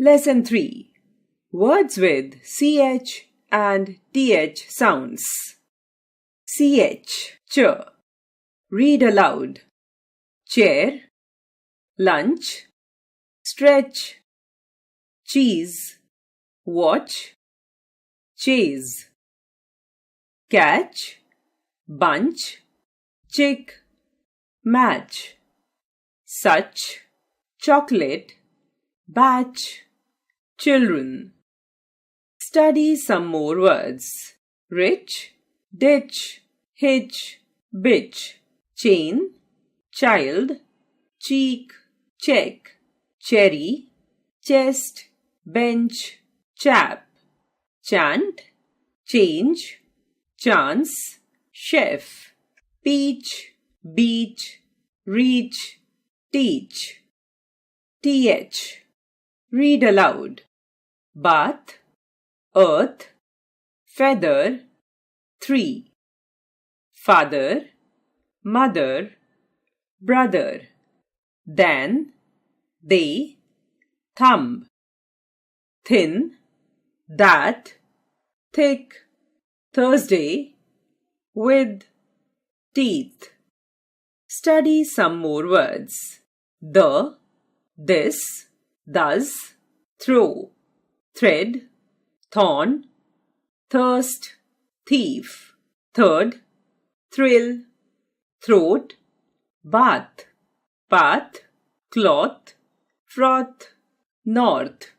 Lesson 3. Words with CH and TH sounds. CH, ch. Read aloud. Chair, lunch, stretch, cheese, watch, chase. Catch, bunch, chick, match. Such, chocolate, batch, children. Study some more words. Rich, ditch, hitch, bitch. Chain, child, cheek, check. Cherry, chest, bench, chap. Chant, change, chance, chef. Peach, beach, reach, teach. TH. Read aloud. Bath, earth, feather, 3. Father, mother, brother. Then, they, thumb. Thin, that, thick, Thursday, with, teeth. Study some more words. The, this, thus, throw, thread, thorn, thirst, thief, third, thrill, throat, bath, path, cloth, froth, north.